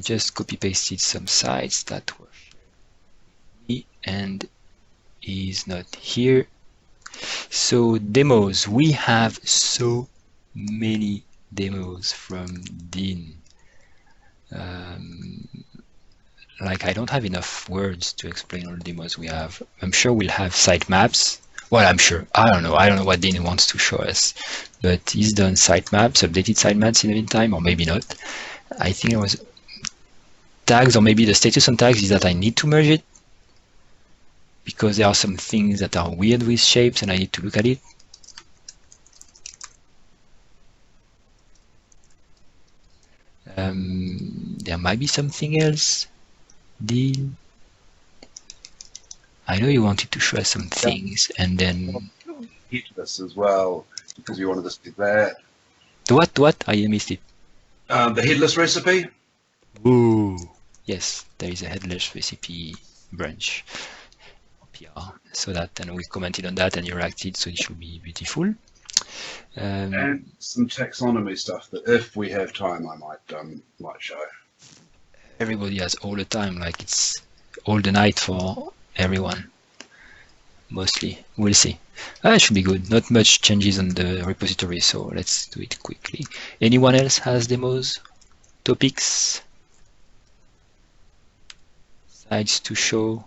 I just copy pasted some sites that were shared and is not here. So demos, we have so many demos from Dean. Like I don't have enough words to explain all the demos we have. I'm sure we'll have sitemaps. Well, I'm sure. I don't know what Dean wants to show us, but he's done sitemaps, updated sitemaps in the meantime, or maybe not. I think it was tags, or maybe the status on tags is that I need to merge it because there are some things that are weird with shapes and I need to look at it. There might be something else. Dean, I know you wanted to show us some things, and then headless as well, because you wanted to see that. What? I missed it. The headless recipe. Ooh, yes, there is a headless recipe branch PR, so that, and we commented on that and you reacted, so it should be beautiful. And some taxonomy stuff that, if we have time, I might show. Everybody has all the time, like it's all the night for everyone. Mostly, we'll see. It should be good. Not much changes on the repository, so let's do it quickly. Anyone else has demos, topics, sites to show?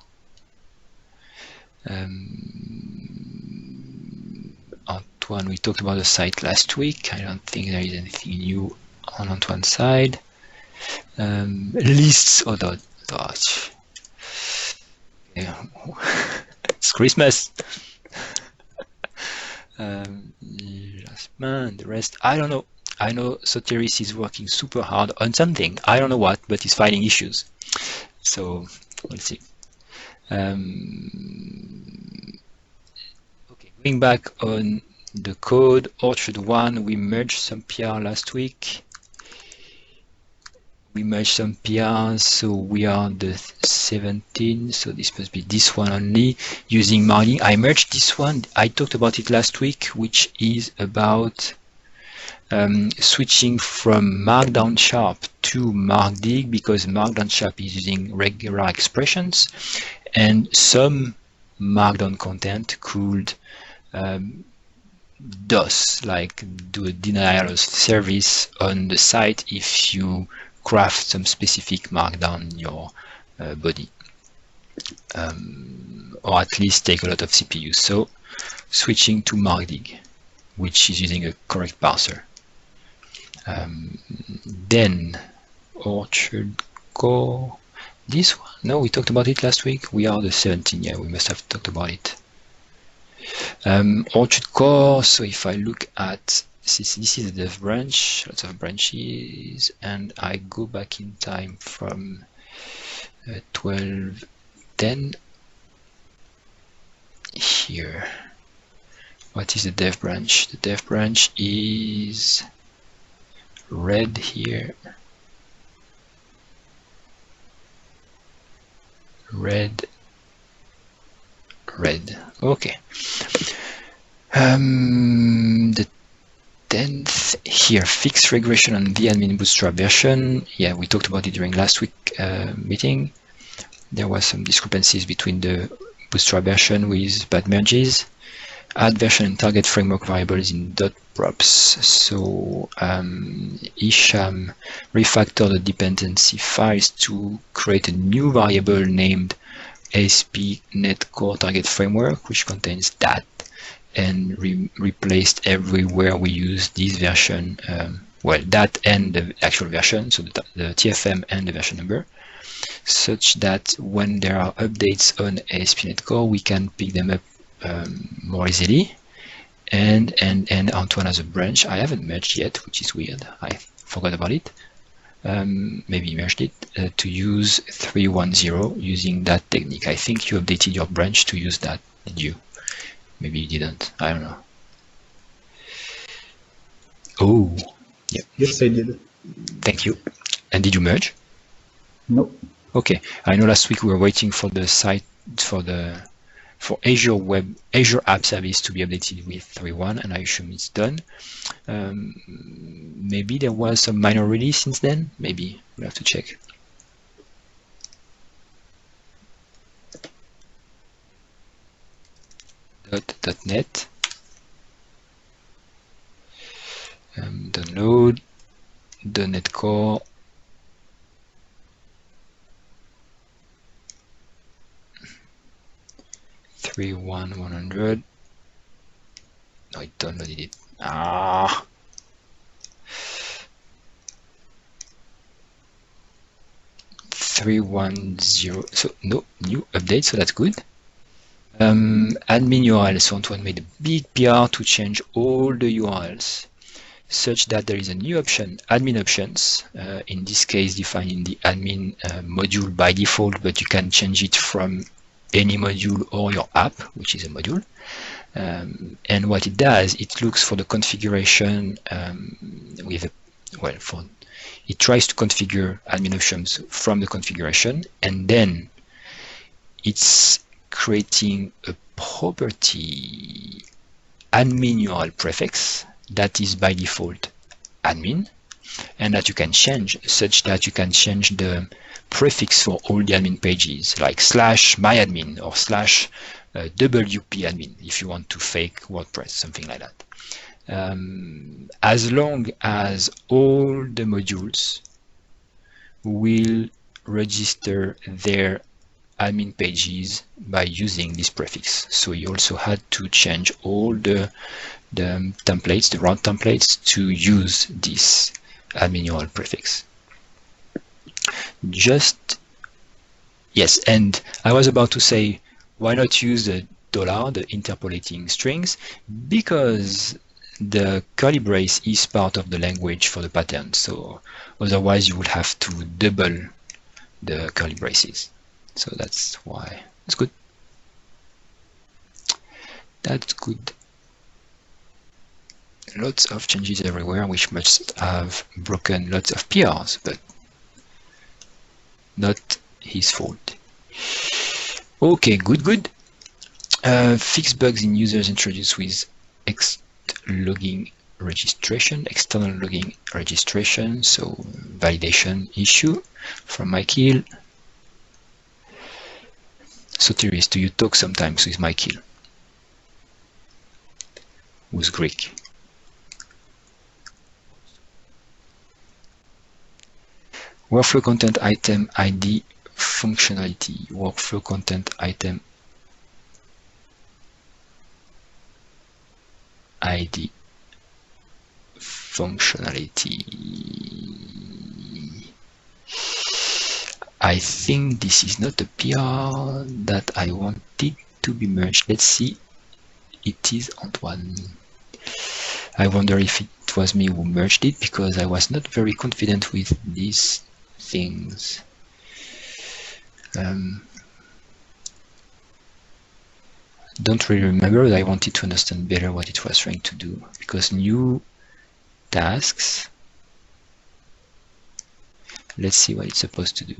Antoine, we talked about the site last week. I don't think there is anything new on Antoine's side. Lists, oh gosh. Yeah. It's Christmas. Man, the rest, I don't know. I know Soteris is working super hard on something. I don't know what, but he's finding issues. So we'll see. Okay, going back on the code, Orchard 1, we merged some PR last week. We merged some PRs, so we are the 17, so this must be this one only, using margin. I merged this one, I talked about it last week, which is about switching from Markdown Sharp to MarkDig, because Markdown Sharp is using regular expressions, and some Markdown content could DOS, like do a denial of service on the site if you craft some specific markdown in your body, or at least take a lot of CPU. So switching to MarkDig, which is using a correct parser. Then Orchard Core, this one, no, we talked about it last week. We are the 17, yeah, we must have talked about it. Orchard Core, so if I look at this is the dev branch, lots of branches, and I go back in time from 12.10 here. What is the dev branch? The dev branch is red here. Red. Okay. The 10th here, fixed regression on the admin Bootstrap version. Yeah, we talked about it during last week meeting. There was some discrepancies between the Bootstrap version with bad merges. Add version and target framework variables in .props. So Isham refactored the dependency files to create a new variable named ASP.NET Core Target Framework, which contains that, and replaced everywhere we use this version, well, that and the actual version, so the TFM and the version number, such that when there are updates on ASP.NET Core, we can pick them up more easily. And Antoine has a branch I haven't merged yet, which is weird. I forgot about it. Maybe merged it to use 310 using that technique. I think you updated your branch to use that, did you? Maybe you didn't. I don't know. Oh, yeah. Yes, I did. Thank you. And did you merge? No. Okay. I know last week we were waiting for the site for Azure App Service to be updated with 3.1, and I assume it's done. Maybe there was some minor release since then. Maybe we'll have to check. .net. Download .NET Core. (3.1.100). No, it downloaded it. 3.1.0. So no new update, so that's good. Admin URL. So Antoine made a big PR to change all the URLs such that there is a new option, admin options, in this case defined in the admin module by default, but you can change it from any module or your app, which is a module. And what it does, it looks for the configuration with a, well, for it tries to configure admin options from the configuration, and then it's creating a property admin URL prefix that is by default admin, and that you can change such that you can change the prefix for all the admin pages, like /myadmin or /wp-admin if you want to fake WordPress, something like that. As long as all the modules will register their admin pages by using this prefix. So you also had to change all the templates, the route templates, to use this admin URL prefix. Yes, and I was about to say, why not use the $, the interpolating strings, because the curly brace is part of the language for the pattern, so otherwise you would have to double the curly braces. So that's why. That's good. That's good. Lots of changes everywhere, which must have broken lots of PRs, but not his fault. Okay, good. Fix bugs in users introduced with external logging registration, so validation issue from Michael. Sotiris, do you talk sometimes with Michael, who's Greek? Workflow content item ID functionality. Workflow content item ID functionality. I think this is not a PR that I wanted to be merged. Let's see. It is Antoine. I wonder if it was me who merged it, because I was not very confident with these things. Don't really remember, but I wanted to understand better what it was trying to do, because new tasks, let's see what it's supposed to do.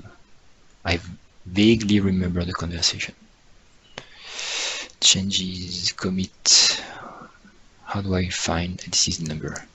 I vaguely remember the conversation. Changes, commit, how do I find this is number?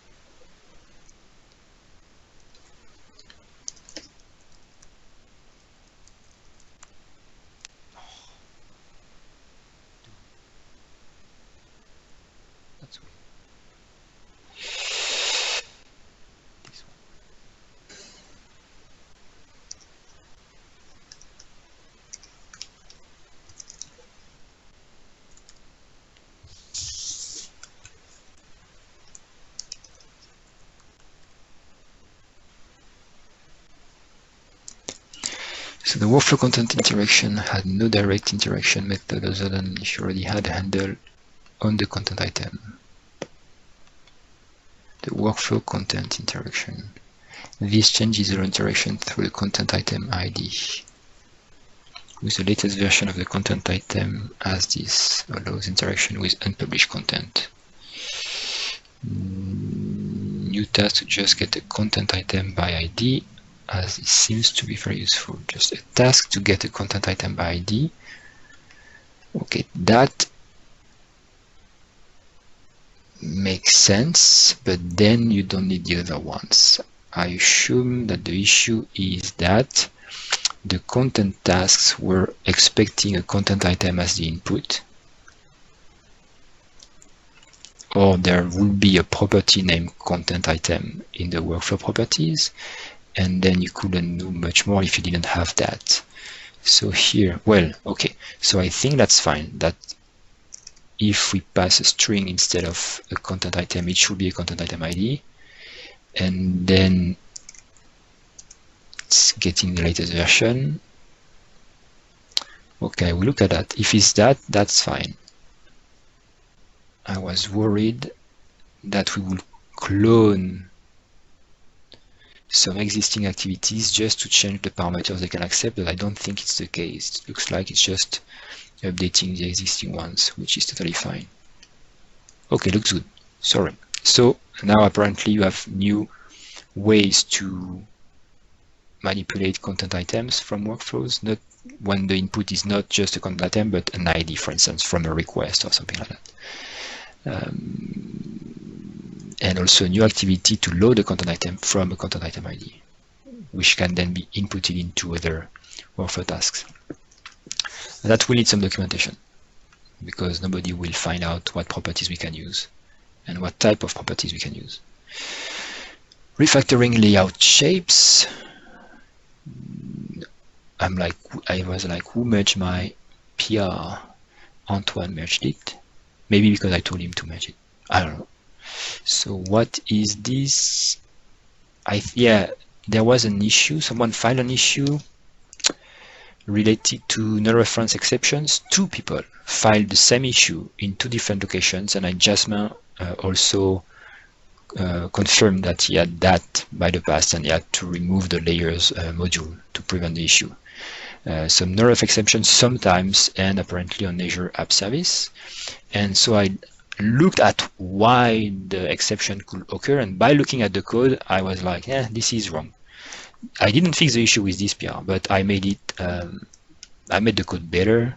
So the workflow content interaction had no direct interaction method other than if you already had a handle on the content item. The workflow content interaction. This changes the interaction through the content item ID. With the latest version of the content item, as this allows interaction with unpublished content. New task to just get the content item by ID, as it seems to be very useful. Just a task to get a content item by ID. Okay, that makes sense, but then you don't need the other ones. I assume that the issue is that the content tasks were expecting a content item as the input, or there will be a property named content item in the workflow properties, and then you couldn't do much more if you didn't have that. So here, well, okay, so I think that's fine, that if we pass a string instead of a content item, it should be a content item ID, and then it's getting the latest version. Okay, we look at that. If it's that, that's fine. I was worried that we would clone some existing activities just to change the parameters they can accept, but I don't think it's the case. It looks like it's just updating the existing ones, which is totally fine. Okay, looks good. Sorry. So now apparently you have new ways to manipulate content items from workflows, not when the input is not just a content item, but an ID, for instance, from a request or something like that. And also a new activity to load a content item from a content item ID, which can then be inputted into other workflow tasks. That will need some documentation, because nobody will find out what properties we can use and what type of properties we can use. Refactoring layout shapes. I was like, who merged my PR? Antoine merged it. Maybe because I told him to merge it. I don't know. So what is this? Yeah, there was an issue. Someone filed an issue related to null reference exceptions. Two people filed the same issue in two different locations, and Jasmin also confirmed that he had that by the past, and he had to remove the layers module to prevent the issue. Some null ref exceptions sometimes, and apparently on Azure App Service. And so I looked at why the exception could occur, and by looking at the code, I was like, this is wrong. I didn't fix the issue with this PR, but I made it. I made the code better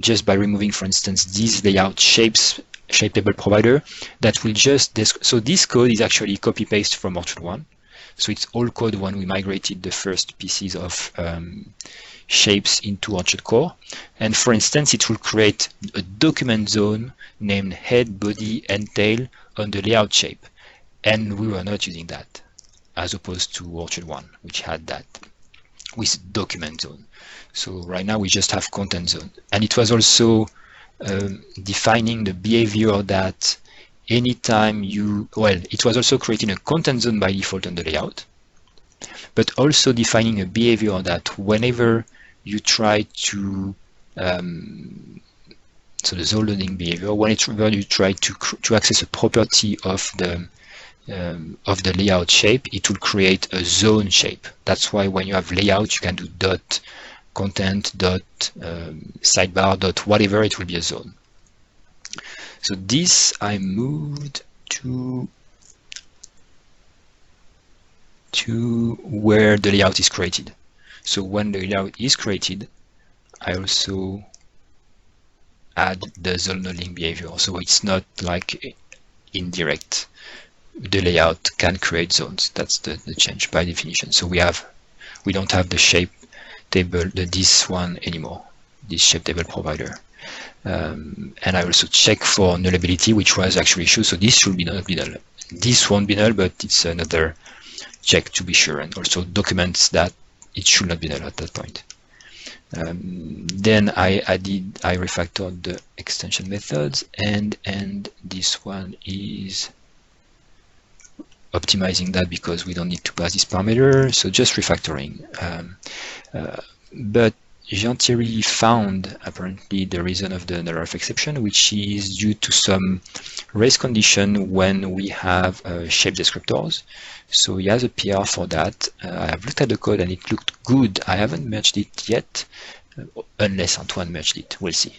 just by removing, for instance, these layout shapes, shape table provider that will just. So this code is actually copy paste from Orchard 1. So it's all code when we migrated the first pieces of shapes into Orchard Core. And for instance, it will create a document zone named head, body, and tail on the layout shape. And we were not using that, as opposed to Orchard 1, which had that with document zone. So right now we just have content zone. And it was also defining the behavior that anytime it was also creating a content zone by default on the layout, but also defining a behavior that whenever you try to, so the zone loading behavior, whenever you try to access a property of the layout shape, it will create a zone shape. That's why when you have layout, you can do dot content, dot sidebar, dot whatever, it will be a zone. So this I moved to where the layout is created. So when the layout is created, I also add the zone loading behavior. So it's not like indirect. The layout can create zones. That's the change by definition. So we don't have the shape table, this one anymore, this shape table provider. And I also check for nullability, which was actually true. So this should be null. This won't be null, but it's another check to be sure, and also documents that it should not be null at that point. Then I refactored the extension methods, and this one is optimizing that because we don't need to pass this parameter. So just refactoring. But Jean-Thierry found apparently the reason of the null ref exception, which is due to some race condition when we have shape descriptors. So he has a PR for that. I have looked at the code and it looked good. I haven't merged it yet, unless Antoine merged it. We'll see.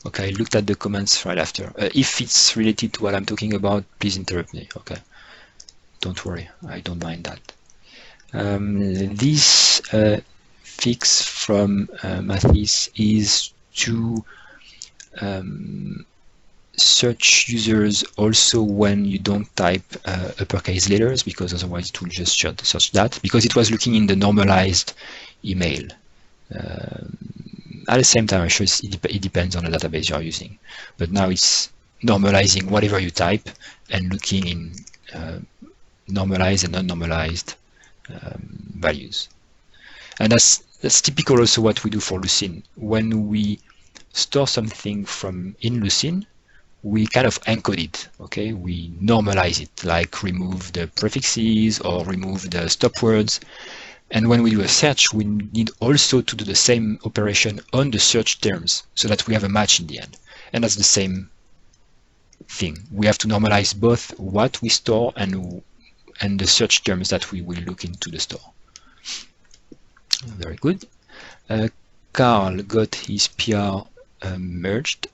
Okay, I looked at the comments right after. If it's related to what I'm talking about, please interrupt me. Okay. Don't worry, I don't mind that. This fix from Mathis is to search users also when you don't type uppercase letters, because otherwise it will just search that, because it was looking in the normalized email At the same time, I'm sure it depends on the database you're using. But now it's normalizing whatever you type and looking in normalized and non-normalized values. And that's typical also what we do for Lucene. When we store something in Lucene, we kind of encode it, okay? We normalize it, like remove the prefixes or remove the stop words. And when we do a search, we need also to do the same operation on the search terms so that we have a match in the end. And that's the same thing. We have to normalize both what we store and the search terms that we will look into the store. Very good. Carl got his PR merged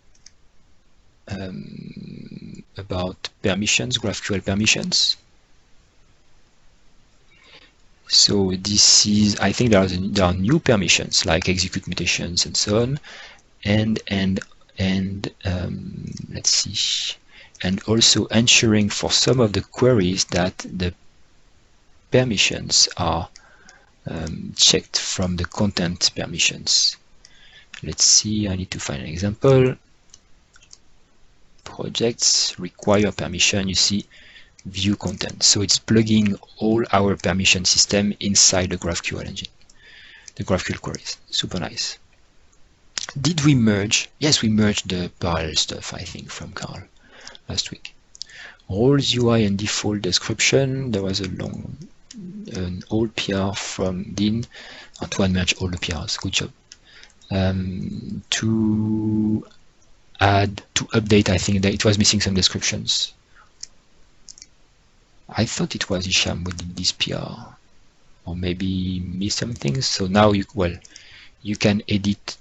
about permissions, GraphQL permissions. So this is, I think there are new permissions like execute mutations and so on, and let's see, and also ensuring for some of the queries that the permissions are checked from the content permissions. Let's see, I need to find an example. Projects require permission, you see, view content. So it's plugging all our permission system inside the GraphQL engine, the GraphQL queries. Super nice. Did we merge? Yes, we merged the parallel stuff, I think, from Carl last week. Roles, UI, and default description. There was an old PR from Dean. Antoine merged all the PRs. Good job. To update, I think that it was missing some descriptions. I thought it was Isham who did this PR, or maybe missed some things. So now you can edit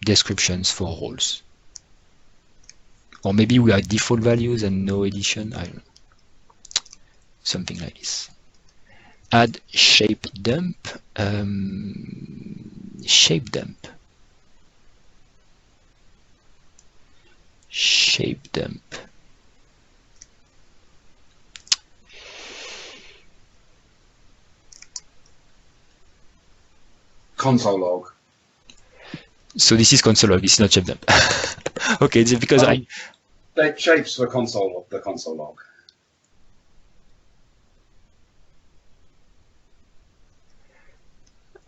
descriptions for roles, or maybe we have default values and no edition. I don't know, something like this. Add shape dump. Shape dump. Shape dump. Console log. So this is console log, this is not shape dump. Okay, it's because that shapes the console log.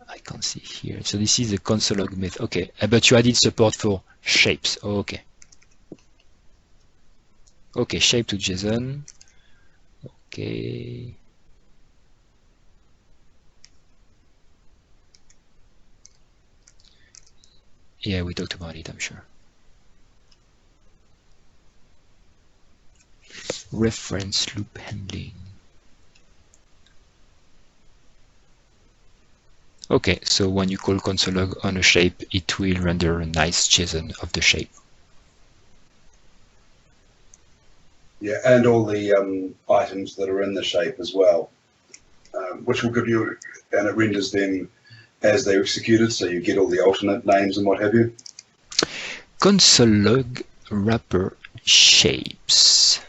I can't see here. So this is the console log method. Okay, but you added support for shapes. Oh, okay. Okay, shape to JSON. Okay. Yeah, we talked about it, I'm sure. Reference loop handling. Okay, so when you call console log on a shape, it will render a nice JSON of the shape. Yeah, and all the items that are in the shape as well, which will give you, and it renders them as they're executed, so you get all the alternate names and what have you. Console log wrapper shapes.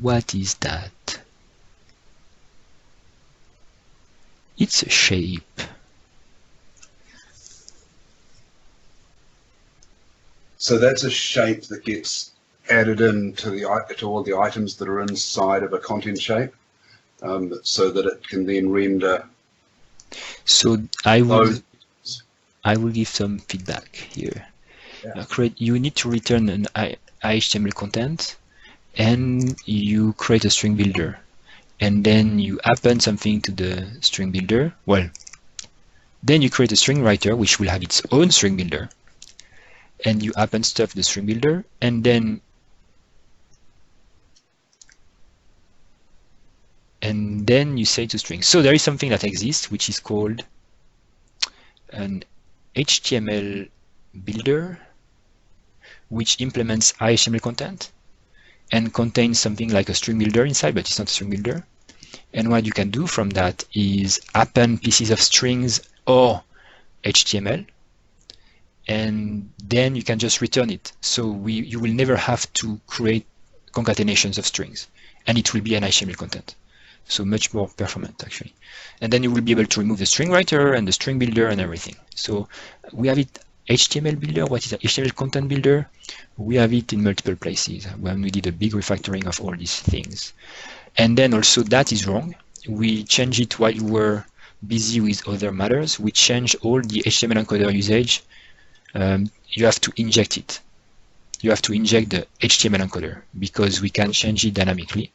What is that? It's a shape. So that's a shape that gets added into all the items that are inside of a content shape, so that it can then render. So I will give some feedback here. Yeah. You need to return an HTML content, and you create a string builder, and then you append something to the string builder. Well, then you create a string writer which will have its own string builder, and you append stuff to the string builder, and then you say to string. So there is something that exists which is called an HTML builder, which implements HTML content and contains something like a string builder inside, but it's not a string builder. And what you can do from that is append pieces of strings or HTML, and then you can just return it. So you will never have to create concatenations of strings, and it will be an HTML content. So much more performant actually. And then you will be able to remove the string writer and the string builder and everything. So we have it HTML builder. What is a HTML content builder? We have it in multiple places when we did a big refactoring of all these things. And then also that is wrong. We changed it while you were busy with other matters. We changed all the HTML encoder usage. You have to inject it. You have to inject the HTML encoder because we can change it dynamically.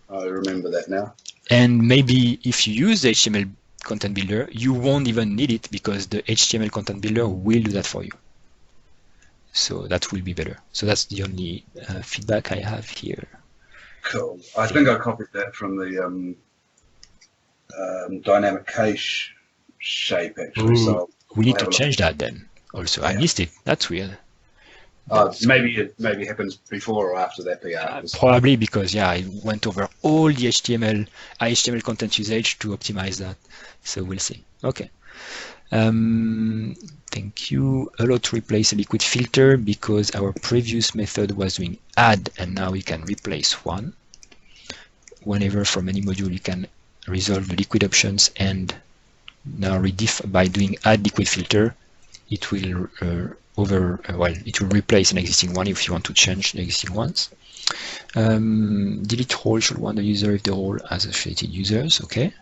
I remember that now. And maybe if you use the HTML content builder, you won't even need it because the HTML content builder will do that for you. So that will be better. So that's the only feedback I have here. Cool. I think I copied that from the dynamic cache shape actually. Ooh, so we need to change that then. Also, I missed it. That's weird. Maybe it happens before or after that PR. Probably because yeah, I went over all the HTML content usage to optimize that. So we'll see. Okay. Thank you. Allow to replace a liquid filter because our previous method was doing add and now we can replace one. Whenever from any module you can resolve the liquid options and now by doing add liquid filter, it will it will replace an existing one if you want to change the existing ones. Delete role should warn the user if the role has associated users. Okay.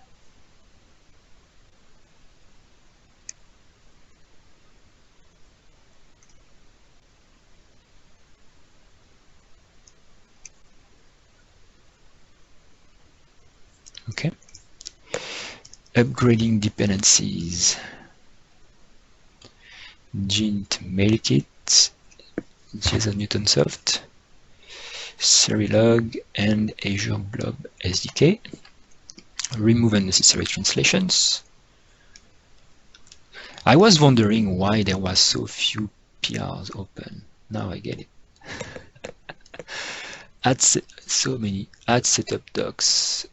Okay. Upgrading dependencies. Gint MailKit, JSON Newtonsoft, Serilog, and Azure Blob SDK. Remove unnecessary translations. I was wondering why there was so few PRs open. Now I get it. Add so many. Add setup docs.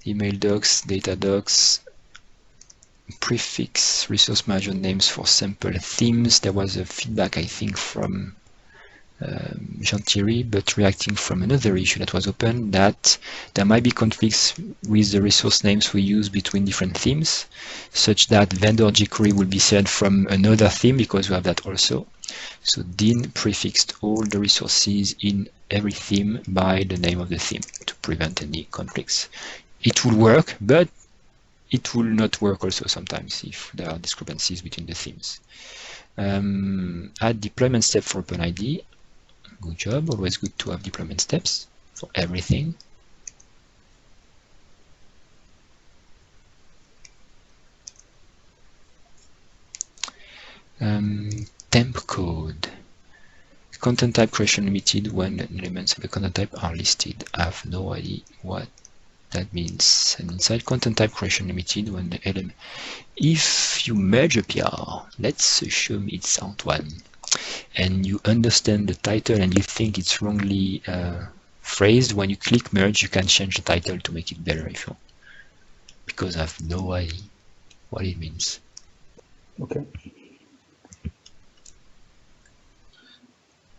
Email docs, data docs, prefix, resource management names for sample themes. There was a feedback, I think, from Jean-Thierry, but reacting from another issue that was open, that there might be conflicts with the resource names we use between different themes, such that vendor jQuery will be said from another theme because we have that also. So Dean prefixed all the resources in every theme by the name of the theme to prevent any conflicts. It will work, but it will not work also sometimes if there are discrepancies between the themes. Add deployment step for OpenID. Good job, always good to have deployment steps for everything. Temp code. Content type creation limited when elements of the content type are listed. I have no idea what that means. And inside content type creation limited when the element, if you merge a PR, let's assume it's Antoine, and you understand the title and you think it's wrongly phrased, when you click merge you can change the title to make it better if you want, because I have no idea what it means. Okay.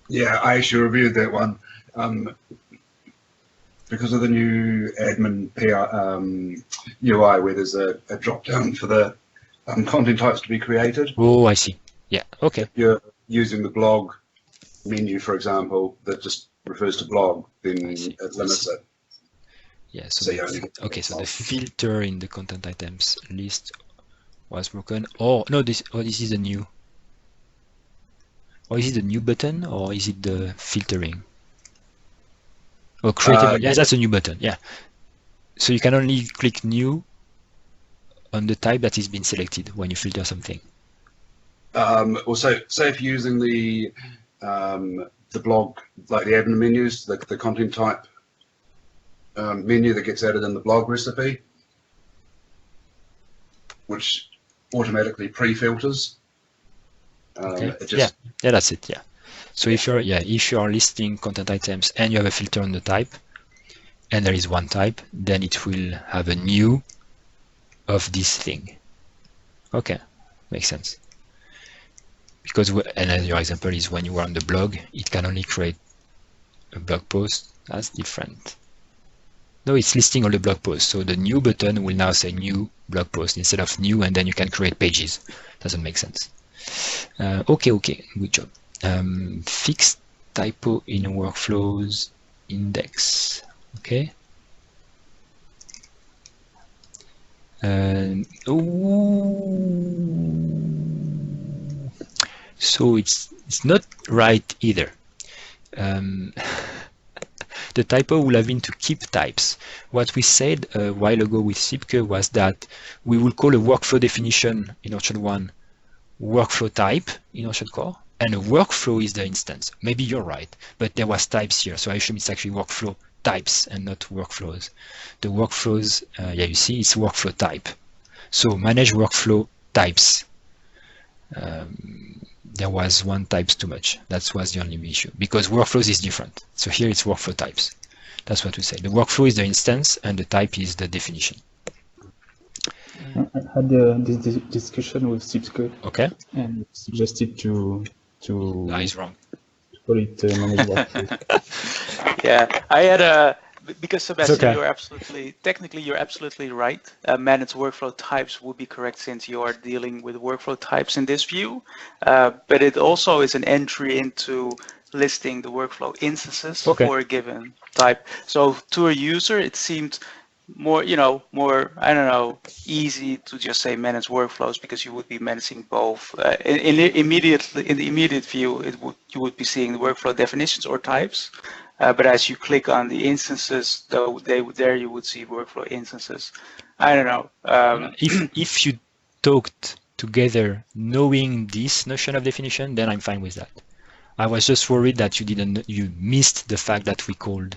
Yeah, I actually reviewed that one. Because of the new admin PR, UI where there's a drop down for the content types to be created. Oh, I see. Yeah, okay. If you're using the blog menu, for example, that just refers to blog, then it limits it. Yeah, so the filter in the content items list was broken. Oh, no, this is a new. Or is it the new button or is it the filtering? Oh, creative. Yes, that's a new button. Yeah. So you can only click new on the type that is being selected when you filter something. Also, say if you're using the blog, like the admin menus, the content type menu that gets added in the blog recipe, which automatically pre-filters. Okay. Yeah, that's it. Yeah. So if you're listing content items and you have a filter on the type, and there is one type, then it will have a new of this thing. Okay, makes sense. because another example is when you are on the blog, it can only create a blog post. That's different. No, it's listing all the blog posts. So the new button will now say new blog post instead of new, and then you can create pages. Doesn't make sense. Okay, good job. Fix typo in workflows index. Okay. So it's not right either. The typo will have been to keep types. What we said a while ago with Sipke was that we will call a workflow definition in Orchard 1 workflow type in Orchard Core, and a workflow is the instance. Maybe you're right, but there was types here, so I assume it's actually workflow types and not workflows. The workflows, yeah, you see, it's workflow type. So manage workflow types. There was one types too much. That was the only issue, because workflows is different. So here it's workflow types. That's what we say. The workflow is the instance and the type is the definition. I had this discussion with Sipke. Okay. And suggested to That is wrong. call it manage workflow. Yeah, I had because Sebastian, okay. you're absolutely right. Manage workflow types would be correct since you are dealing with workflow types in this view. But it also is an entry into listing the workflow instances for a given type. So to a user, it seemed more, I don't know, easy to just say manage workflows, because you would be managing both. In the immediate view, you would be seeing the workflow definitions or types. But as you click on the instances, though, there you would see workflow instances. I don't know. If you talked together knowing this notion of definition, then I'm fine with that. I was just worried that you missed the fact that we called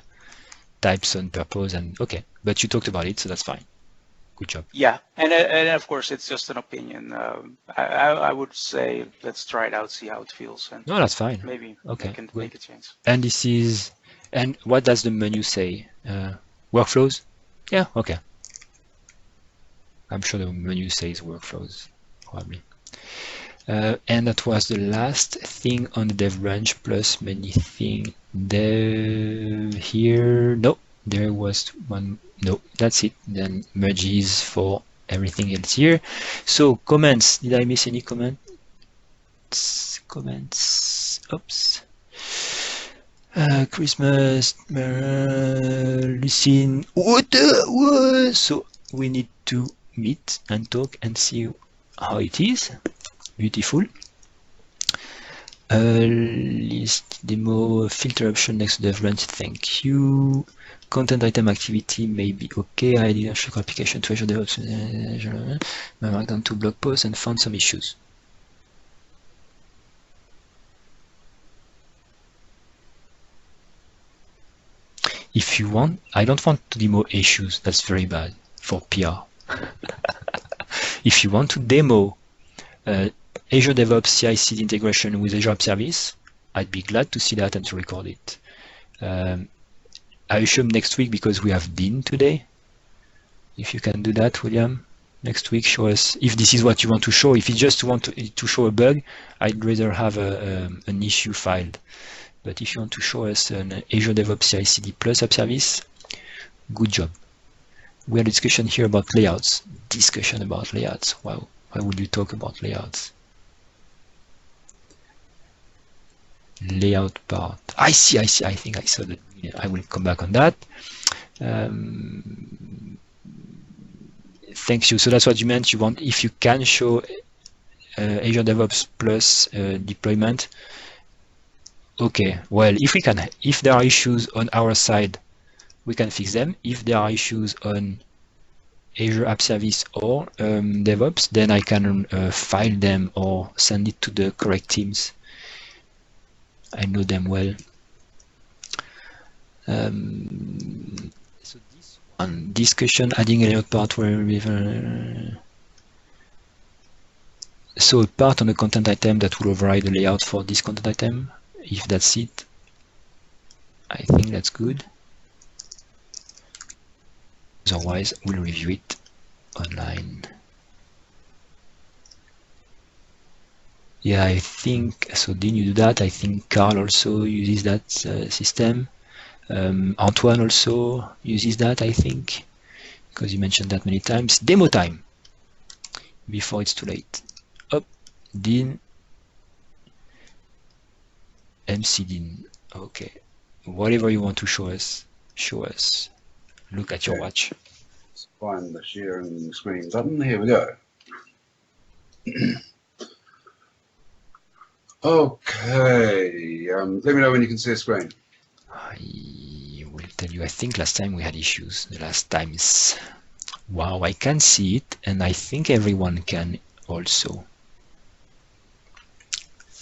types on purpose, and okay, but you talked about it, so that's fine. Good job. Yeah, and of course it's just an opinion. I would say let's try it out, see how it feels, and no, that's fine. Maybe okay, we can make a change. And this is. And what does the menu say? Workflows? Yeah, okay. I'm sure the menu says workflows, probably. And that was the last thing on the dev branch, plus many things dev here. No, there was one. No, that's it. Then merges for everything else here. So comments. Did I miss any comments? Oops. Christmas, Lucine, so we need to meet and talk and see how it is. Beautiful. List demo filter option next to dev branch. Thank you. Content item activity may be okay. I didn't check application to Azure DevOps. I marked down 2 blog posts and found some issues. If you want, I don't want to demo issues. That's very bad for PR. If you want to demo Azure DevOps CI/CD integration with Azure App Service, I'd be glad to see that and to record it. I assume next week, because we have Dean today. If you can do that, William, next week, show us if this is what you want to show. If you just want to show a bug, I'd rather have an issue filed. But if you want to show us an Azure DevOps CI/CD plus App Service, good job. We had a discussion here about layouts. Discussion about layouts. Wow, why would you talk about layouts? Layout part. I see. I think I saw that. I will come back on that. Thanks you. So that's what you meant. You want, if you can show Azure DevOps plus deployment. Okay, well, if there are issues on our side, we can fix them. If there are issues on Azure App Service or DevOps, then I can file them or send it to the correct teams. I know them well. So this one, discussion, adding a layout part where so a part on the content item that will override the layout for this content item. If that's it, I think that's good. Otherwise, we'll review it online. Yeah, I think so. Dean, you do that. I think Carl also uses that system. Antoine also uses that, I think, because you mentioned that many times. Demo time before it's too late. Up, Dean, MC Dean. Okay, whatever you want to show us, show us. Look at your watch. Let's find the sharing screen button. Here we go. Okay, let me know when you can see a screen. I will tell you, I think last time we had issues. The last times. Wow, I can see it, and I think everyone can also.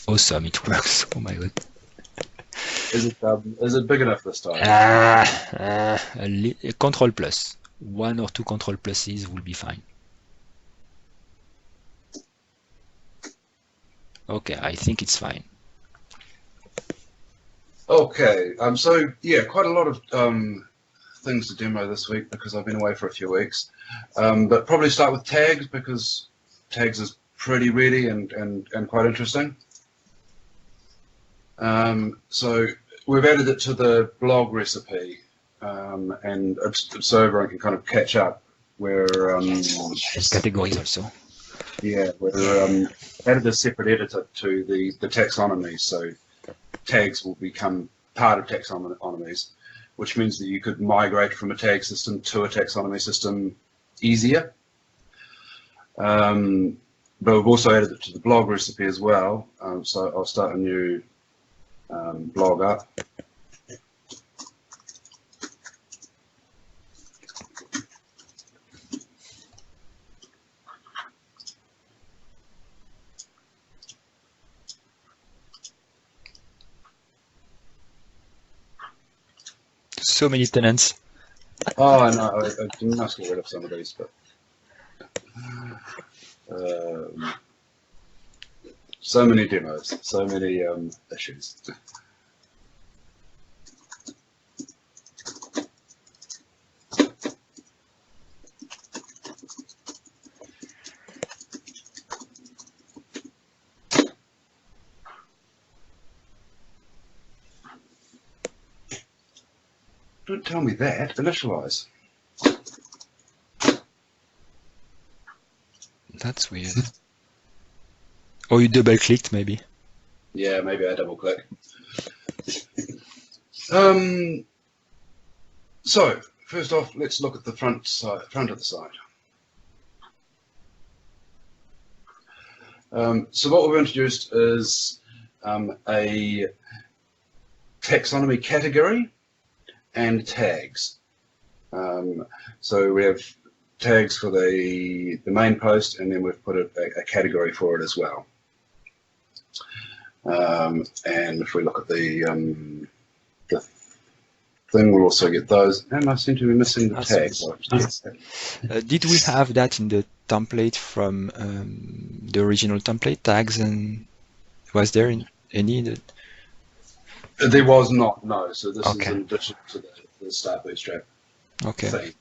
Awesome, it works. Oh my god. Is it big enough this time? A control plus. 1 or 2 control pluses will be fine. Okay, I think it's fine. Okay, so yeah, quite a lot of things to demo this week because I've been away for a few weeks. But probably start with tags because tags is pretty ready and quite interesting. So we've added it to the blog recipe, and so everyone can kind of catch up. Where categories also. Yeah, we're added a separate editor to the taxonomy, so tags will become part of taxonomies, which means that you could migrate from a tag system to a taxonomy system easier. But we've also added it to the blog recipe as well, so I'll start a new blog up. So many tenants. Oh, I know. I must get rid of some of these, but so many demos, so many issues. Don't tell me that. Initialize. That's weird. Or you double clicked maybe. Yeah, maybe I double click. So first off, let's look at the front of the site. So what we've introduced is a taxonomy category and tags. So we have tags for the main post, and then we've put a category for it as well. And if we look at the thing, we'll also get those. And I seem to be missing the tags. Did we have that in the template from the original template, tags, and was there any? There was not, no. So this Okay. is in addition to the Start Bootstrap Okay. thing.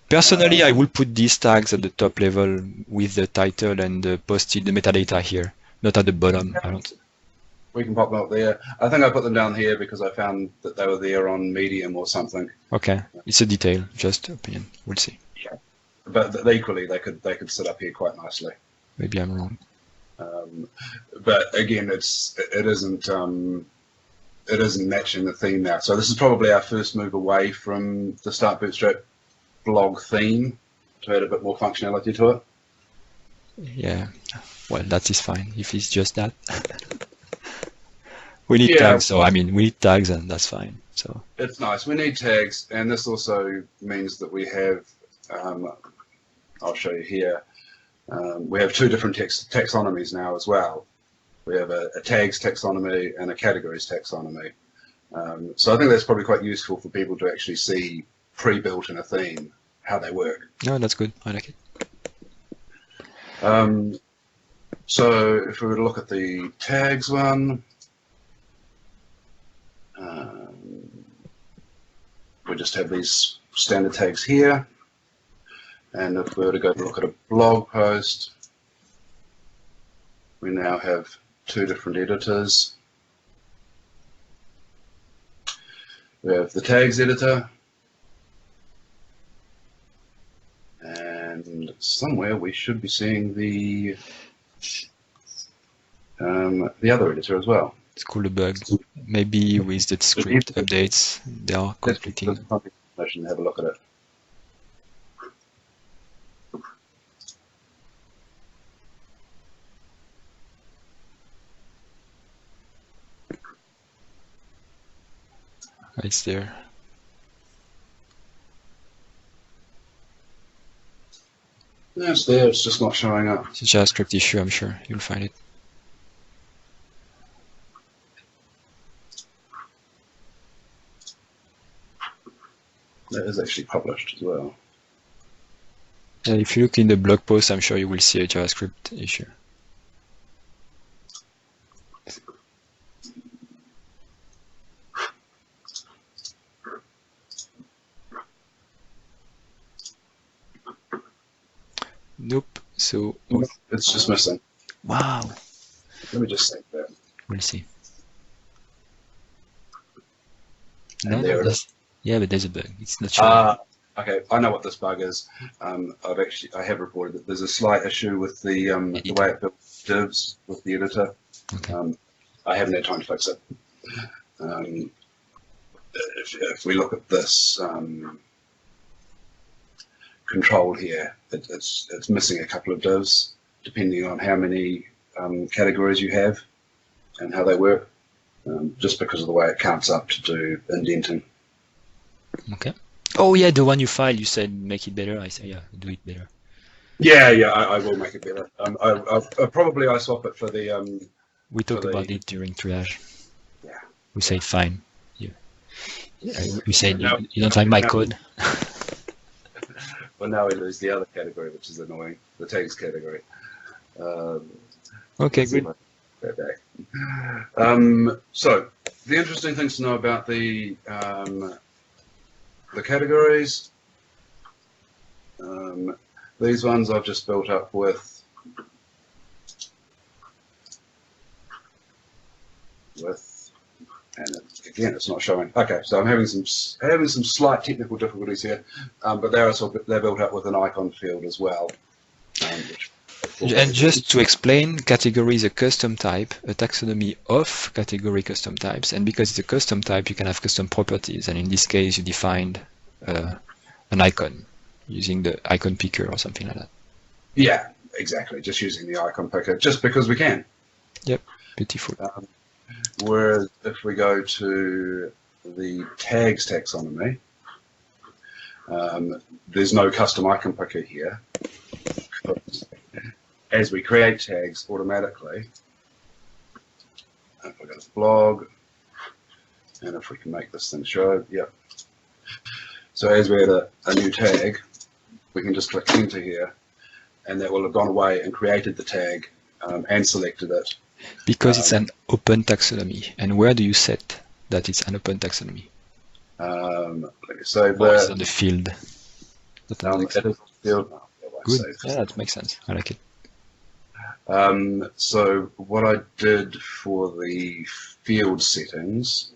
Personally, I will put these tags at the top level with the title and the posted the metadata here, not at the bottom. I don't. We can pop them up there. I think I put them down here because I found that they were there on Medium or something. Okay, it's a detail, just opinion. We'll see. But equally, they could sit up here quite nicely. Maybe I'm wrong. But again, it isn't matching the theme now. So this is probably our first move away from the Start Bootstrap blog theme to add a bit more functionality to it. Yeah, well, that is fine if it's just that. We need tags, so I mean, we need tags, and that's fine. So it's nice. We need tags, and this also means that we have. I'll show you here. We have two different taxonomies now as well. We have a tags taxonomy and a categories taxonomy. So I think that's probably quite useful for people to actually see pre-built in a theme how they work. No, that's good. I like it. So if we were to look at the tags one, we just have these standard tags here. And if we were to go look at a blog post, we now have two different editors. We have the tags editor, and somewhere we should be seeing the other editor as well. It's called a bug. Maybe with the script updates, they are completing. Have a look at it. It's there. No, it's there, it's just not showing up. It's a JavaScript issue, I'm sure. You'll find it. That is actually published as well. And if you look in the blog post, I'm sure you will see a JavaScript issue. Nope. So it's just missing. Wow. Let me just save that. We'll see. And there it is. Yeah, but there's a bug. It's not showing. Okay, I know what this bug is. I have reported that there's a slight issue with the way it builds divs with the editor. Okay. I haven't had time to fix it. If we look at this control here, it's missing a couple of divs depending on how many categories you have and how they work, just because of the way it counts up to do indenting. Okay. Oh yeah, the one you filed, you said make it better. I say yeah, do it better. Yeah, I will make it better. I'll probably swap it for the. We talked about it during triage. Yeah. We said fine. We said you don't like my code. Well, now we lose the other category, which is annoying. The tags category. Okay, good. So the interesting things to know about the categories. These ones I've just built up with and again it's not showing. Okay, so I'm having some slight technical difficulties here, but they're built up with an icon field as well. And just to explain, category is a custom type, a taxonomy of category custom types, and because it's a custom type, you can have custom properties. And in this case, you defined an icon using the icon picker or something like that. Yeah, exactly. Just using the icon picker, just because we can. Yep, beautiful. Whereas if we go to the tags taxonomy, there's no custom icon picker here. As we create tags automatically, if I go to the blog, and if we can make this thing show, yep. So as we add a new tag, we can just click enter here, and that will have gone away and created the tag and selected it. Because it's an open taxonomy. And where do you set that it's an open taxonomy? Let me save Or is that. it on the field? It is field now. Good. Yeah, that makes sense. I like it. So what I did for the field settings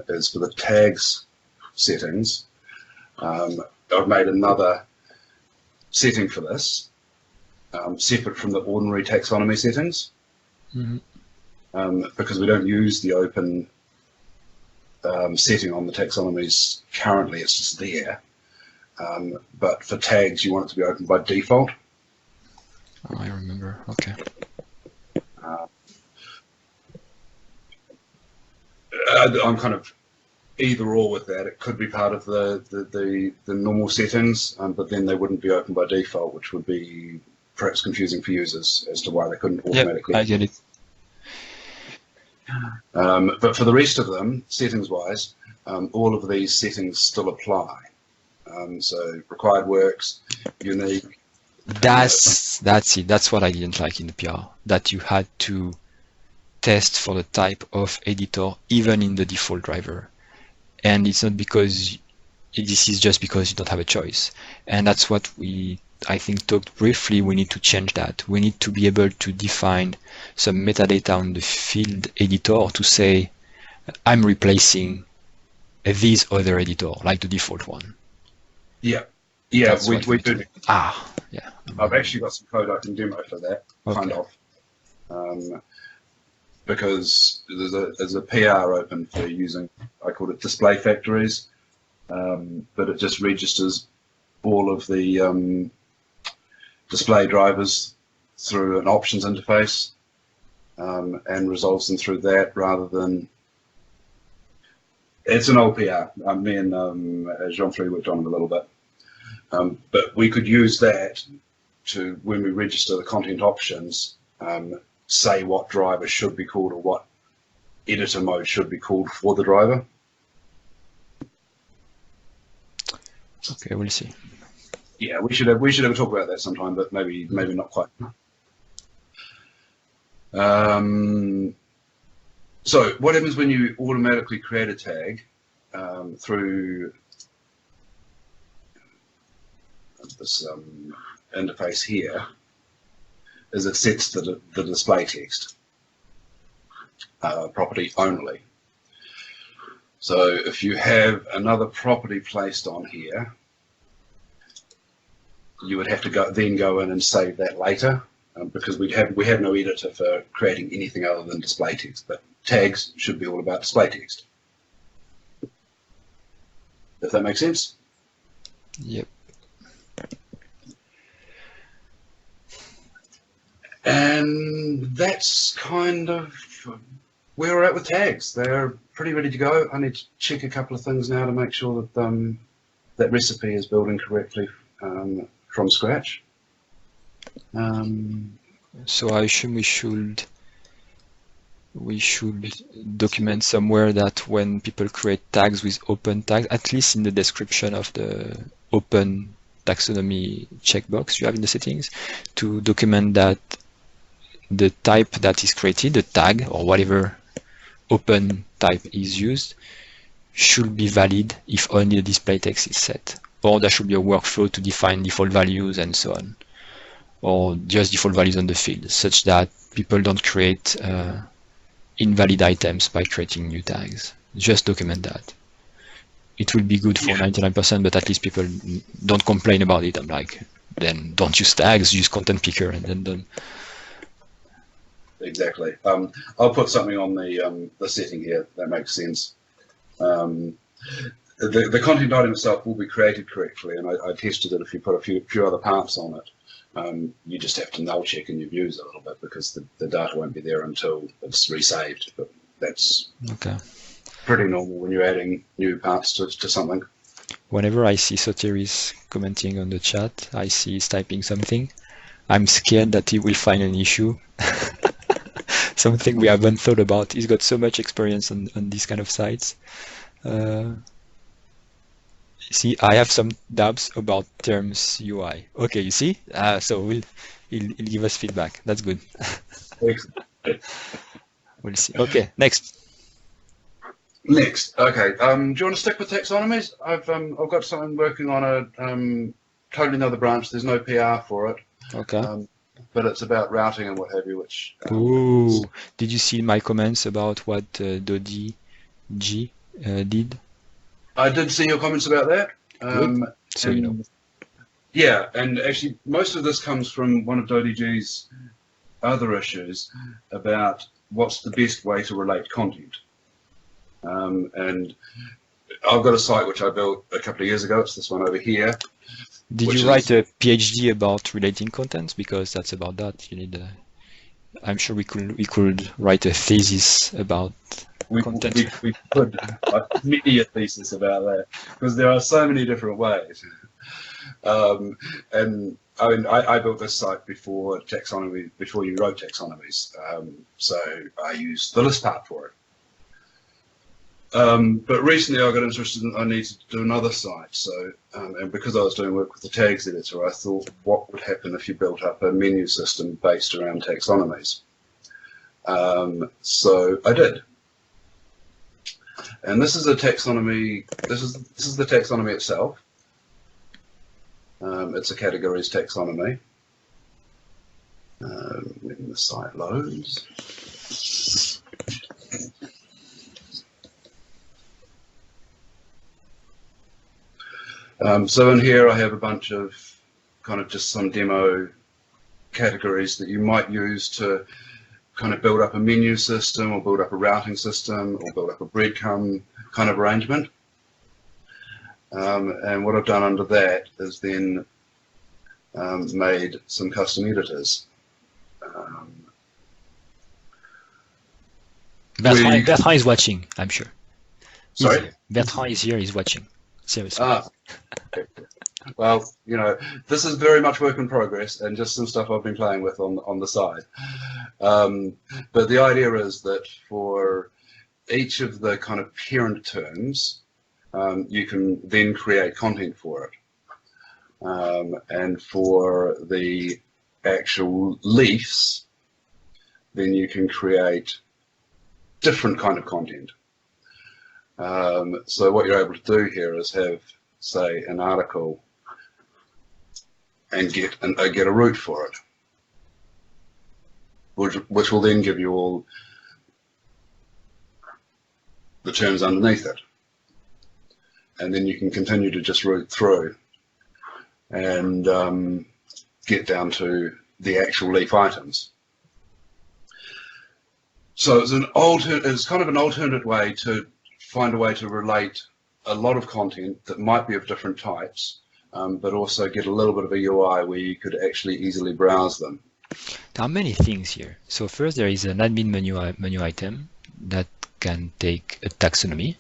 is for the tags settings, I've made another setting for this, separate from the ordinary taxonomy settings, because we don't use the open setting on the taxonomies currently, it's just there. But for tags, you want it to be open by default. Oh, I remember. Okay. I'm kind of either or with that. It could be part of the normal settings, but then they wouldn't be open by default, which would be perhaps confusing for users as to why they couldn't automatically. Yep, I get it. But for the rest of them, settings-wise, all of these settings still apply. So required works, unique. That's it. That's what I didn't like in the PR. That you had to test for the type of editor even in the default driver, and it's not because this is just because you don't have a choice. And that's what we I think, talked briefly, we need to change that. We need to be able to define some metadata on the field editor to say, I'm replacing this other editor, like the default one. Yeah, we do. Yeah. I've actually got some code I can demo for that, kind of. Because there's a PR open for using, I call it display factories, but it just registers all of the display drivers through an options interface and resolves them through that rather than. It's an old PR. Me and Jean-Philippe worked on it a little bit, but we could use that to, when we register the content options, say what driver should be called or what editor mode should be called for the driver. Okay, we'll see. Yeah, we should have a talk about that sometime, but maybe not quite. So what happens when you automatically create a tag through this interface here is it sets the display text property only. So if you have another property placed on here, you would have to go in and save that later because we have no editor for creating anything other than display text. But tags should be all about display text. If that makes sense. Yep. And that's kind of where we're at with tags. They're pretty ready to go. I need to check a couple of things now to make sure that that recipe is building correctly from scratch. So I assume we should document somewhere that when people create tags with open tags, at least in the description of the open taxonomy checkbox you have in the settings, to document that the type that is created, the tag or whatever open type is used, should be valid if only the display text is set. Or there should be a workflow to define default values and so on. Or just default values on the field, such that people don't create invalid items by creating new tags. Just document that. It will be good for 99%, but at least people don't complain about it. I'm like, then don't use tags, use content picker, and then done. Exactly. I'll put something on the setting here that makes sense. The content item itself will be created correctly, and I tested it. If you put a few other parts on it, you just have to null check in your views a little bit because the data won't be there until it's resaved. But that's okay. Pretty normal when you're adding new parts to something. Whenever I see Soteris commenting on the chat, I see he's typing something. I'm scared that he will find an issue. Something we haven't thought about. He's got so much experience on these kind of sites. See, I have some doubts about terms UI. Okay, you see? So he'll give us feedback. That's good. We'll see. Okay, next. Next, okay. Do you want to stick with taxonomies? I've got something working on a totally another branch. There's no PR for it. Okay. But it's about routing and what have you. Which. Ooh! Did you see my comments about what Dodi G did? I did see your comments about that. So you know. Yeah, and actually, most of this comes from one of Dodi G's other issues about what's the best way to relate content. And I've got a site which I built a couple of years ago. It's this one over here. Did you write a PhD about relating content? Because that's about that. You need. I'm sure we could write a thesis about content. We could many a thesis about that because there are so many different ways. And I mean, I built this site before taxonomy, before you wrote taxonomies. So I used the list part for it. But recently I got interested in I needed to do another site. So, and because I was doing work with the tags editor, I thought what would happen if you built up a menu system based around taxonomies. So I did. And this is a taxonomy, this is the taxonomy itself. It's a categories taxonomy. When the site loads. So in here I have a bunch of kind of just some demo categories that you might use to kind of build up a menu system or build up a routing system or build up a breadcrumb kind of arrangement. And what I've done under that is then made some custom editors. Bertrand is watching, I'm sure. Sorry? Bertrand is here, he's watching. Seriously. Well, you know, this is very much work in progress and just some stuff I've been playing with on the side. But the idea is that for each of the kind of parent terms, you can then create content for it. And for the actual leafs, then you can create different kind of content. So what you're able to do here is have, say, an article and get a root for it, which will then give you all the terms underneath it. And then you can continue to just root through and get down to the actual leaf items. So it's kind of an alternate way to find a way to relate a lot of content that might be of different types, but also get a little bit of a UI where you could actually easily browse them. There are many things here. So first there is an admin menu item that can take a taxonomy.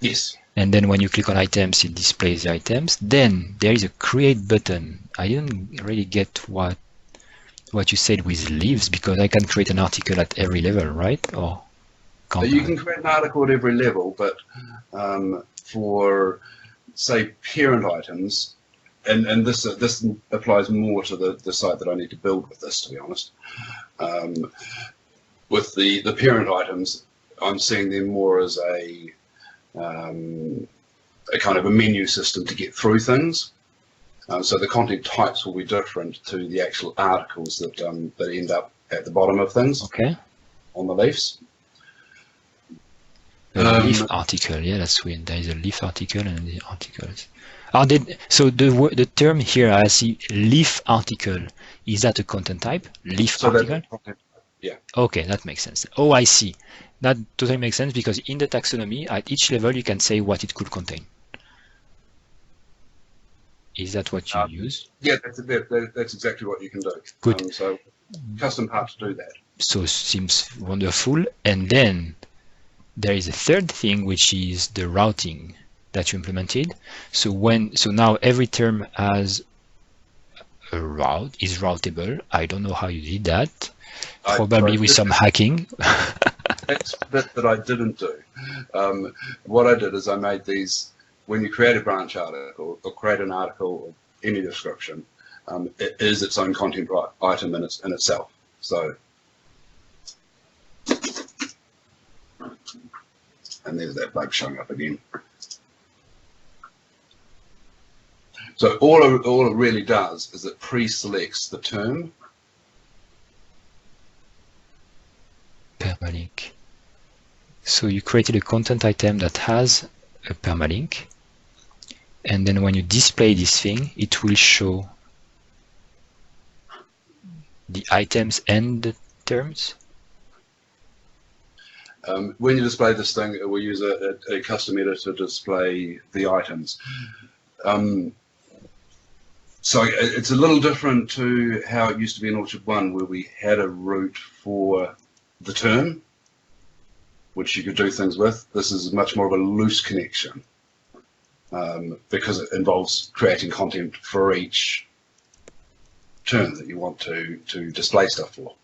Yes. And then when you click on items, it displays the items. Then there is a create button. I didn't really get what you said with leaves, because I can create an article at every level, right? Or can't You can create an article at every level, but for, say, parent items, and this applies more to the site that I need to build with this, to be honest. With the parent items, I'm seeing them more as a kind of a menu system to get through things. So the content types will be different to the actual articles that end up at the bottom of things. Okay. On the leaves. A leaf article, yeah, that's weird. There is a leaf article and the articles. So the term here, I see leaf article. Is that a content type? Leaf article? Yeah. Okay, that makes sense. Oh, I see. That totally makes sense, because in the taxonomy, at each level, you can say what it could contain. Is that what you use? Yeah, that's exactly what you can do. Good. So custom parts do that. So seems wonderful. And then there is a third thing, which is the routing that you implemented. So now every term has a route, is routable. I don't know how you did that. Probably with some hacking. That's the bit that I didn't do. What I did is I made these, when you create a branch article or create an article of any description, it is its own content item in itself. So, and there's that bug showing up again. So all it really does is it pre-selects the term. Permalink. So you created a content item that has a permalink, and then when you display this thing, it will show the items and the terms. When you display this thing, it will use a custom editor to display the items. So it's a little different to how it used to be in Orchard 1, where we had a route for the term, which you could do things with. This is much more of a loose connection, because it involves creating content for each term that you want to display stuff for.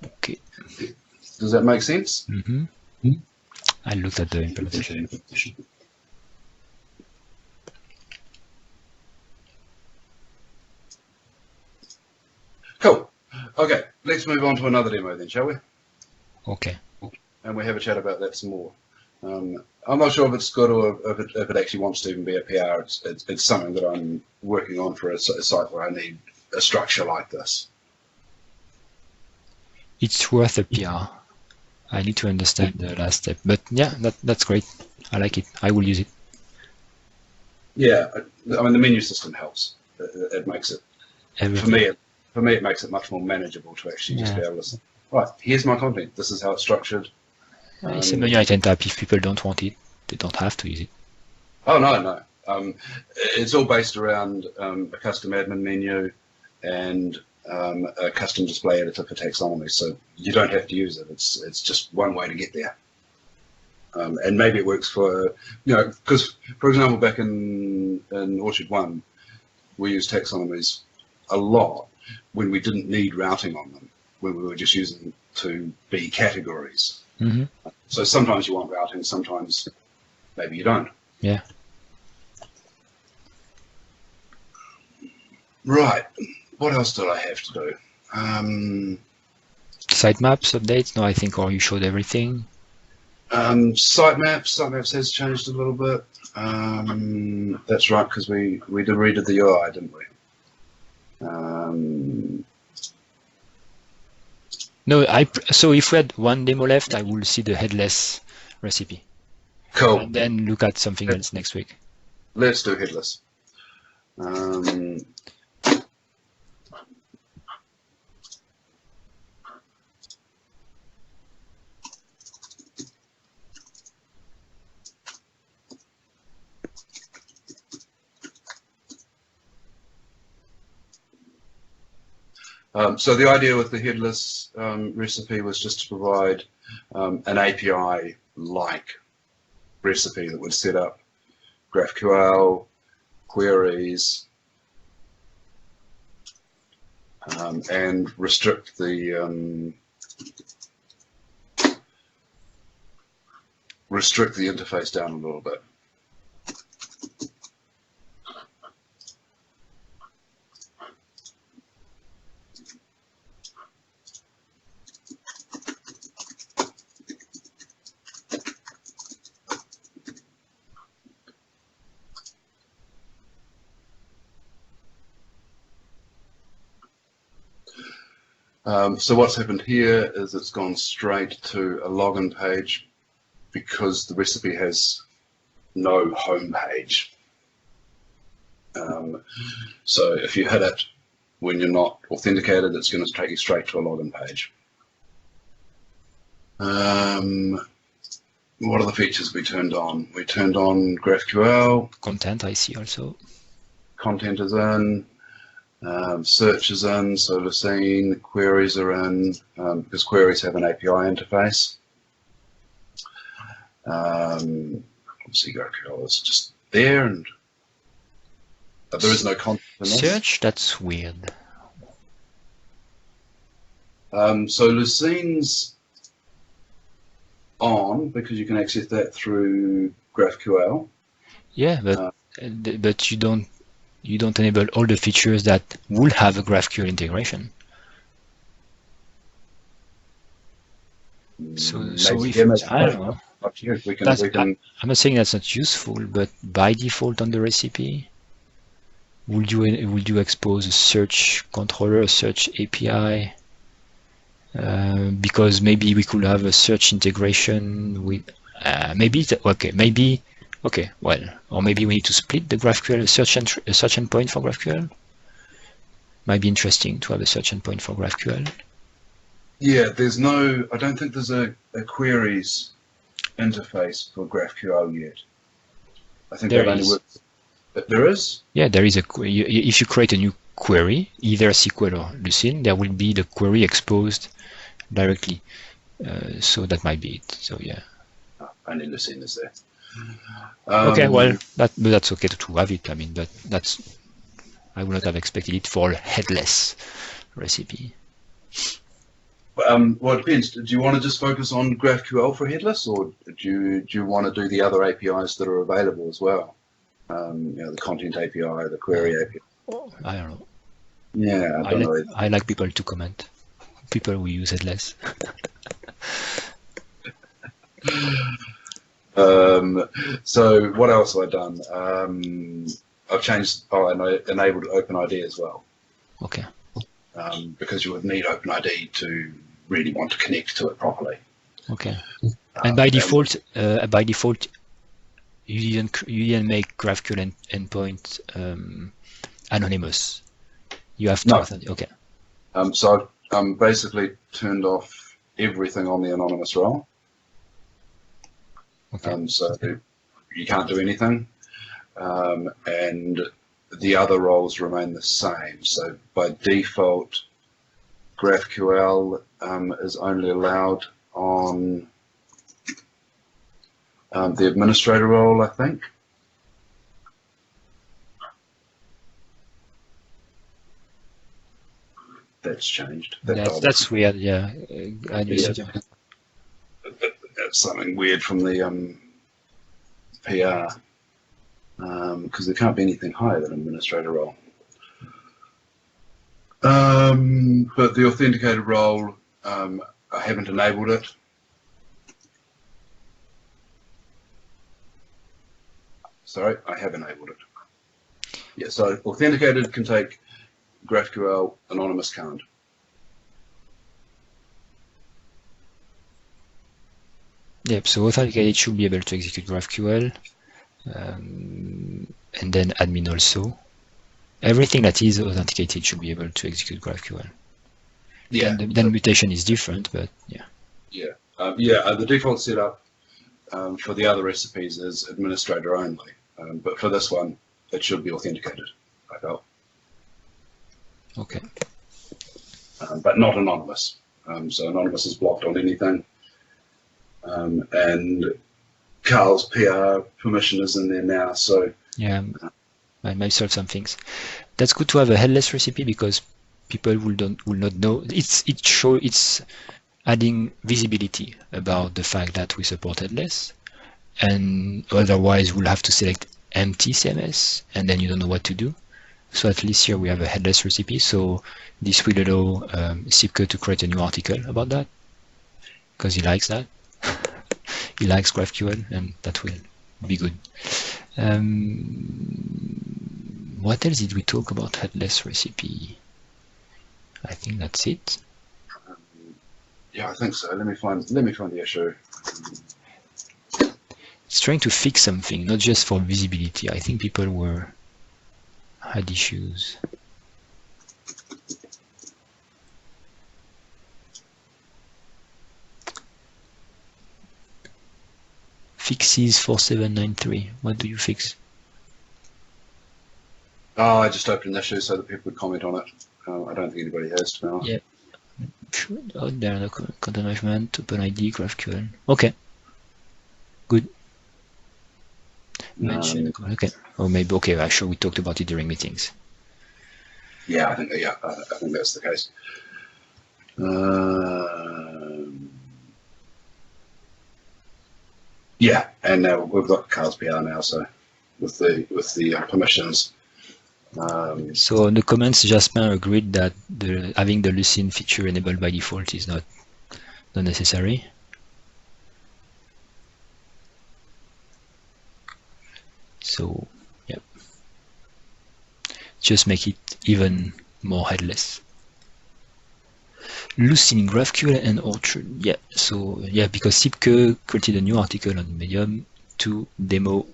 Okay. Does that make sense? Mm-hmm. I looked at the implementation. Cool. Okay, let's move on to another demo then, shall we? Okay. and we have a chat about that some more. I'm not sure if it's good or if it actually wants to even be a PR. It's something that I'm working on for a site where I need a structure like this. It's worth a PR. I need to understand the last step, but yeah, that's great. I like it. I will use it. Yeah, I mean the menu system helps. It makes it Everything. for me it makes it much more manageable to actually just be able to say, right, here's my content. This is how it's structured. It's a menu item type. If people don't want it, they don't have to use it. Oh no. It's all based around a custom admin menu and a custom display editor for taxonomy. So you don't have to use it. It's just one way to get there. And maybe it works for, because for example, back in Orchard 1, we used taxonomies a lot when we didn't need routing on them, when we were just using them to be categories. Mm-hmm. So sometimes you want routing, sometimes maybe you don't. Yeah. Right. What else did I have to do? Sitemaps updates? No, I think, or you showed everything. Sitemaps has changed a little bit. That's right, because we redid the UI, didn't we? No, so if we had one demo left, I will see the headless recipe. Cool. And then look at something else next week. Let's do headless. So the idea with the headless recipe was just to provide an API-like recipe that would set up GraphQL, queries, and restrict the interface down a little bit. So what's happened here is it's gone straight to a login page because the recipe has no home page. So if you hit it when you're not authenticated, it's going to take you straight to a login page. What are the features we turned on? We turned on GraphQL. Content, I see also. Content is in. Search is in, so Lucene, queries are in, because queries have an API interface. Obviously GraphQL is just there, and there is no content in this. Search, that's weird. So Lucene's on because you can access that through GraphQL. Yeah, but you don't enable all the features that will have a GraphQL integration. So if, I don't know. I'm not saying that's not useful, but by default on the recipe, would you expose a search controller, a search API? Because maybe we could have a search integration with or maybe we need to split the GraphQL a search endpoint for GraphQL. Might be interesting to have a search endpoint for GraphQL. Yeah, I don't think there's a queries interface for GraphQL yet. I think that only works. There is? Yeah, there is if you create a new query, either SQL or Lucene, there will be the query exposed directly. So that might be it. So yeah. Only Lucene is there. Okay, well, that's okay to have it. I mean, I would not have expected it for a headless recipe. Well, it depends. Do you want to just focus on GraphQL for headless, or do you want to do the other APIs that are available as well? The content API, the query API. I don't know. Yeah, I like people to comment. People who use headless. So what else have I done? I've changed, and I enabled OpenID as well. Okay. Because you would need OpenID to really want to connect to it properly. Okay. And by default, you didn't make GraphQL endpoint anonymous. You have to. No. Okay. So I've basically turned off everything on the anonymous role. Okay. So you can't do anything, and the other roles remain the same. So by default, GraphQL is only allowed on the administrator role, I think. That's changed. That's weird. Yeah. That's something weird from the PR, because there can't be anything higher than administrator role. But the authenticated role, I haven't enabled it. Sorry, I have enabled it. Yeah, so authenticated can take GraphQL, anonymous can't. Yep, so authenticated should be able to execute GraphQL, and then admin also. Everything that is authenticated should be able to execute GraphQL. Yeah. Then mutation is different, but yeah. Yeah, the default setup for the other recipes is administrator only, but for this one, it should be authenticated, I felt. Okay. But not anonymous. So anonymous is blocked on anything. And Carl's PR permission is in there now, so yeah, I might solve some things. That's good to have a headless recipe because people will not know. It's adding visibility about the fact that we support headless, and otherwise we'll have to select empty CMS, and then you don't know what to do. So at least here we have a headless recipe. So this will allow Sipke to create a new article about that because he likes that. He likes GraphQL, and that will be good. What else did we talk about headless recipe? I think that's it. Yeah, I think so. Let me find the issue. It's trying to fix something, not just for visibility. I think people had issues. Fixes 4793. What do you fix? Oh, I just opened an issue so that people would comment on it. I don't think anybody has, to be honest. Yeah. Oh, there, no content management, OpenID, GraphQL. Okay. Good. Mention. Okay. Or maybe okay. I'm sure we talked about it during meetings. Yeah, I think that's the case. Yeah, and now we've got Carl's PR now, so with the permissions. So in the comments, Jasper agreed that having the Lucene feature enabled by default is not necessary. So yeah, just make it even more headless. Lucene, GraphQL, and Orchard. Yeah, so yeah, because Sipke created a new article on Medium to demo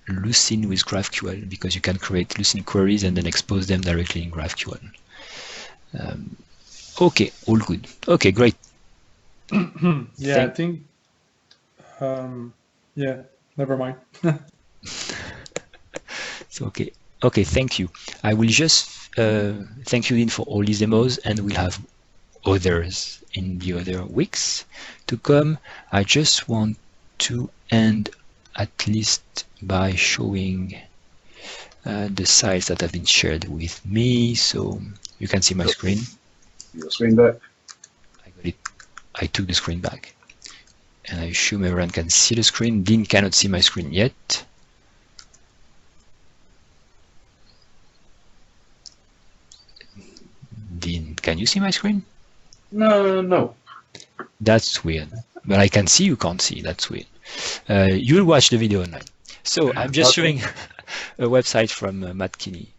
Lucene with GraphQL, because you can create Lucene queries and then expose them directly in GraphQL. Okay, all good. Okay, great. Yeah, I think. Yeah, never mind. So okay, thank you. I will just thank you, Dean, for all these demos, and we'll have others in the other weeks to come. I just want to end at least by showing the sites that have been shared with me, so you can see my screen. Your screen back. I got it. I took the screen back, and I assume everyone can see the screen. Dean cannot see my screen yet. Dean, can you see my screen? No. That's weird. But I can see, you can't see. That's weird. You'll watch the video online. So I'm just showing a website from Matt Kinney.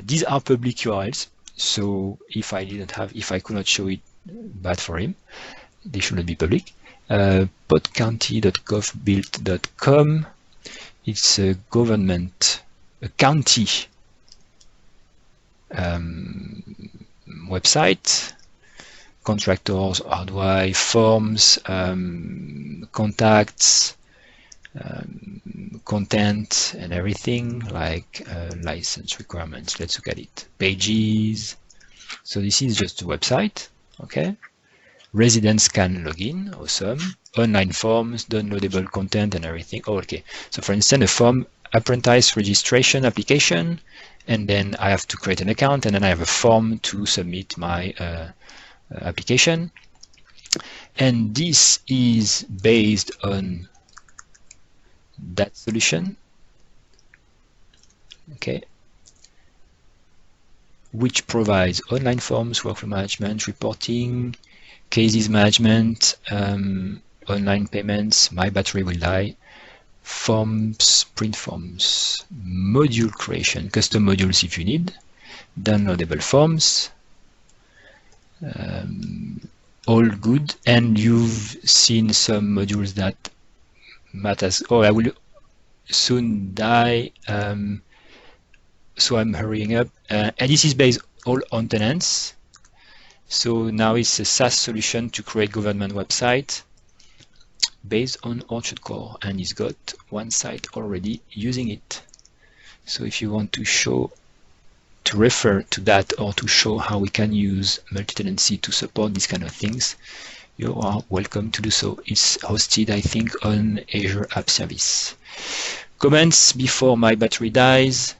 These are public URLs. So if I could not show it, bad for him. They should not be public. podcounty.govbuild.com. It's a government, a county website. Contractors, hardware, forms, contacts, content, and everything like license requirements. Let's look at it. Pages. So this is just a website. Okay. Residents can log in. Awesome. Online forms, downloadable content, and everything. Oh, okay. So for instance, a form, apprentice registration application, and then I have to create an account, and then I have a form to submit my application. And this is based on that solution, okay, which provides online forms, workflow management, reporting, cases management, online payments, my battery will die, forms, print forms, module creation, custom modules if you need, downloadable forms, all good. And you've seen some modules that Matt has, oh, I will soon die, so I'm hurrying up. And this is based all on tenants. So now it's a SaaS solution to create government website based on Orchard Core, and it's got one site already using it. So if you want to refer to that, or to show how we can use multi-tenancy to support these kind of things, you are welcome to do so. It's hosted, I think, on Azure App Service. Comments before my battery dies.